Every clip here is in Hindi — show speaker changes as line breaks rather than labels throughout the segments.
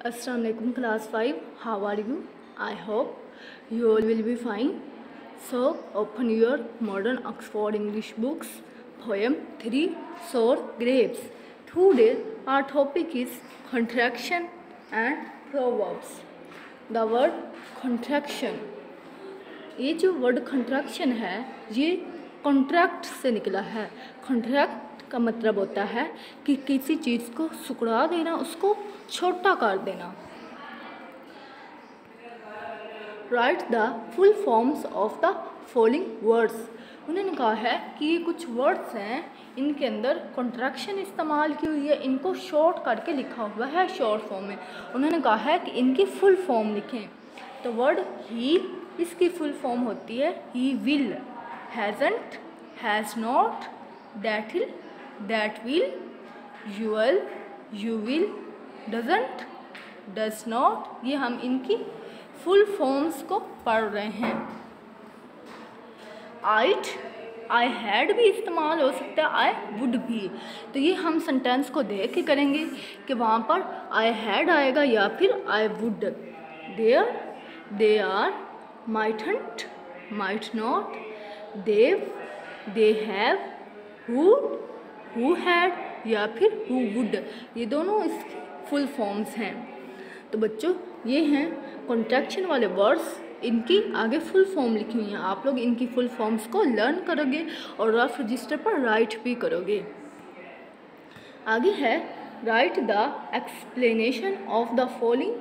Assalamualaikum class 5. How are you? I hope you all will be fine. So open your modern Oxford English books. Poem 3 Sour Grapes. Today our topic is contraction and proverbs. The word contraction. ये जो वर्ड कंट्रैक्शन है ये कॉन्ट्रैक्ट से निकला है। कॉन्ट्रैक्ट का मतलब होता है कि किसी चीज़ को सुकड़ा देना, उसको छोटा कर देना। Right the full forms of the following words. उन्होंने कहा है कि ये कुछ वर्ड्स हैं, इनके अंदर कॉन्ट्रैक्शन इस्तेमाल की हुई है, इनको शॉर्ट करके लिखा हुआ है शॉर्ट फॉर्म में। उन्होंने कहा है कि इनकी फुल फॉर्म लिखें। तो वर्ड ही, इसकी फुल फॉर्म होती है he will, hasn't, has not, that will, you will, doesn't, does not. ये हम इनकी फुल फॉर्म्स को पढ़ रहे हैं। आइट, आई हैड भी इस्तेमाल हो सकता है, आई वुड भी। तो ये हम सेंटेंस को देख के करेंगे कि वहाँ पर आई हैड आएगा या फिर I would. There, they are, mightn't, might not, they have, who had या फिर who would। ये दोनों इसकी फुल फॉर्म्स हैं। तो बच्चों ये हैं कॉन्ट्रैक्शन वाले वर्ड्स, इनकी आगे फुल फॉर्म लिखी हुई हैं। आप लोग इनकी फुल फॉर्म्स को लर्न करोगे और रफ रजिस्टर पर राइट भी करोगे। आगे है right the explanation of the following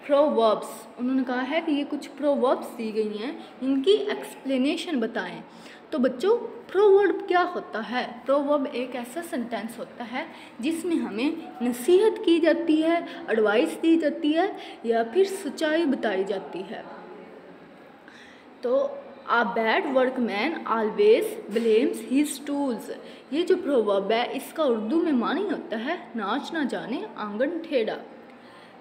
proverbs. उन्होंने कहा है कि ये कुछ प्रोवर्ब्स दी गई हैं, इनकी एक्सप्लेनेशन बताएं। तो बच्चों प्रोवर्ब क्या होता है? प्रोवर्ब एक ऐसा सेंटेंस होता है जिसमें हमें नसीहत की जाती है, एडवाइस दी जाती है या फिर सच्चाई बताई जाती है। तो a bad workman always blames his tools. ये जो प्रोवर्ब है इसका उर्दू में मानी होता है नाच ना जाने आंगन ठेड़ा।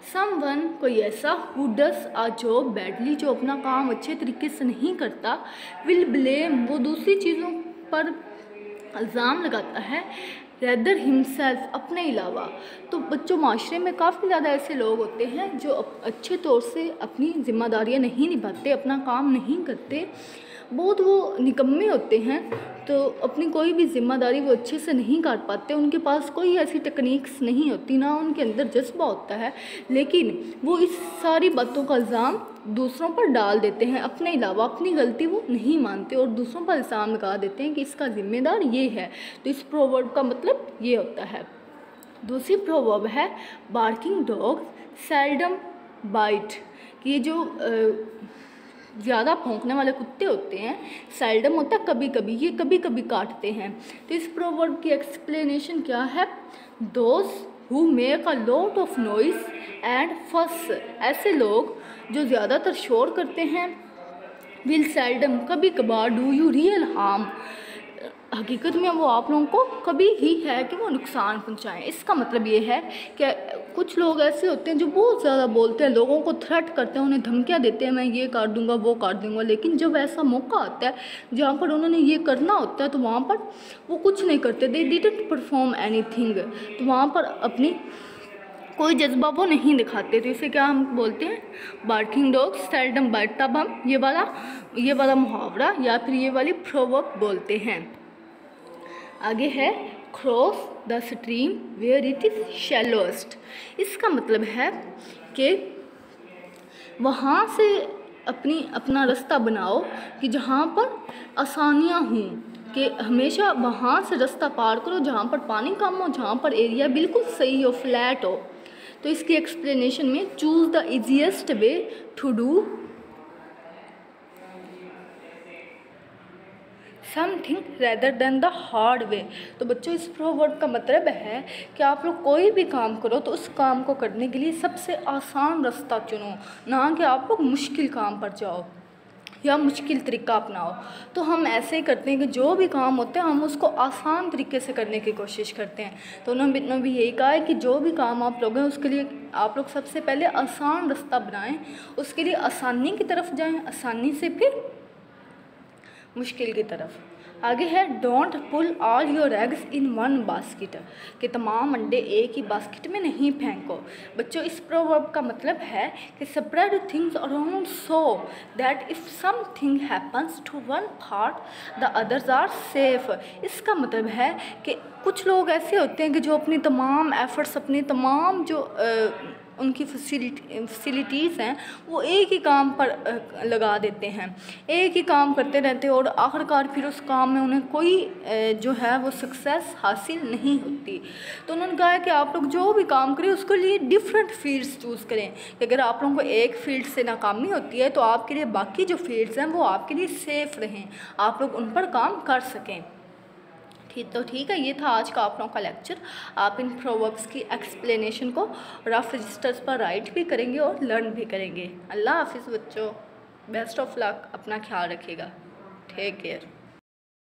समवन, कोई ऐसा, who does a job badly, जो अपना काम अच्छे तरीके से नहीं करता, विल ब्लेम, वो दूसरी चीज़ों पर इल्ज़ाम लगाता है, रेदर हिमसेल्फ, अपने अलावा। तो बच्चों माशरे में काफ़ी ज़्यादा ऐसे लोग होते हैं जो अच्छे तौर से अपनी जिम्मेदारियां नहीं निभाते, अपना काम नहीं करते, बहुत वो निकम्मे होते हैं। तो अपनी कोई भी जिम्मेदारी वो अच्छे से नहीं कर पाते, उनके पास कोई ऐसी टेक्निक्स नहीं होती, ना उनके अंदर जज्बा होता है, लेकिन वो इस सारी बातों का इल्ज़ाम दूसरों पर डाल देते हैं, अपने अलावा अपनी गलती वो नहीं मानते और दूसरों पर इल्ज़ाम लगा देते हैं कि इसका जिम्मेदार ये है। तो इस प्रोवर्ब का मतलब ये होता है। दूसरी प्रोवर्ब है बार्किंग डॉग सेल्डम बाइट। कि ये जो ज़्यादा भौंकने वाले कुत्ते होते हैं, सेल्डम होता है कभी कभी, ये कभी कभी काटते हैं। तो इस प्रोवर्ब की एक्सप्लेनेशन क्या है? Those who make a lot of noise and फस, ऐसे लोग जो ज़्यादातर शोर करते हैं, विल सेल्डम, कभी कभार, डू यू रियल हार्म, हकीकत में वो आप लोगों को कभी ही है कि वो नुकसान पहुंचाएं। इसका मतलब ये है कि कुछ लोग ऐसे होते हैं जो बहुत ज़्यादा बोलते हैं, लोगों को थ्रेट करते हैं, उन्हें धमकियां देते हैं, मैं ये कर दूंगा वो कर दूंगा, लेकिन जब ऐसा मौका आता है जहाँ पर उन्होंने ये करना होता है तो वहाँ पर वो कुछ नहीं करते, दे डिडंट परफॉर्म एनीथिंग। तो वहाँ पर अपनी कोई जज्बा वो नहीं दिखाते। तो इसे क्या हम बोलते हैं? Barking dog seldom bite. तब हम ये वाला मुहावरा या फिर ये वाली प्रोवर्ब बोलते हैं। आगे है cross the stream where it is shallowest. इसका मतलब है कि वहाँ से अपना रास्ता बनाओ कि जहाँ पर आसानियाँ हों, कि हमेशा वहाँ से रास्ता पार करो जहाँ पर पानी कम हो, जहाँ पर एरिया बिल्कुल सही हो, फ्लैट हो। तो इसकी एक्सप्लेनेशन में choose the easiest way to do something rather than the hard way. तो बच्चों इस प्रोवर्ब का मतलब है कि आप लोग कोई भी काम करो तो उस काम को करने के लिए सबसे आसान रास्ता चुनो, ना कि आप लोग मुश्किल काम पर जाओ या मुश्किल तरीका अपनाओ। तो हम ऐसे ही करते हैं कि जो भी काम होते हैं हम उसको आसान तरीके से करने की कोशिश करते हैं। तो उन्होंने भी यही कहा है कि जो भी काम आप लोग हैं उसके लिए आप लोग सबसे पहले आसान रास्ता बनाएं, उसके लिए आसानी की तरफ जाएं, आसानी से फिर मुश्किल की तरफ। आगे है don't pull all your eggs in one basket, कि तमाम अंडे एक ही बास्केट में नहीं फेंको। बच्चों इस प्रोवर्ब का मतलब है कि spread things around so that if something happens to one part the others are safe. इसका मतलब है कि कुछ लोग ऐसे होते हैं कि जो अपनी तमाम एफ़र्ट्स, अपनी तमाम जो उनकी फैसिलिटीज़ हैं वो एक ही काम पर लगा देते हैं, एक ही काम करते रहते हैं और आखिरकार फिर उस काम में उन्हें कोई जो है वो सक्सेस हासिल नहीं होती। तो उन्होंने कहा है कि आप लोग जो भी काम करें उसके लिए डिफरेंट फील्ड्स चूज़ करें, कि अगर आप लोगों को एक फील्ड से नाकामी होती है तो आपके लिए बाकी जो फील्ड्स हैं वो आपके लिए सेफ़ रहें, आप लोग उन पर काम कर सकें। ठीक है, ये था आज का आप लोगों का लेक्चर। आप इन प्रोवर्ब्स की एक्सप्लेनेशन को रफ रजिस्टर्स पर राइट भी करेंगे और लर्न भी करेंगे। अल्लाह हाफिज़ बच्चों, बेस्ट ऑफ लक, अपना ख्याल रखिएगा, टेक केयर।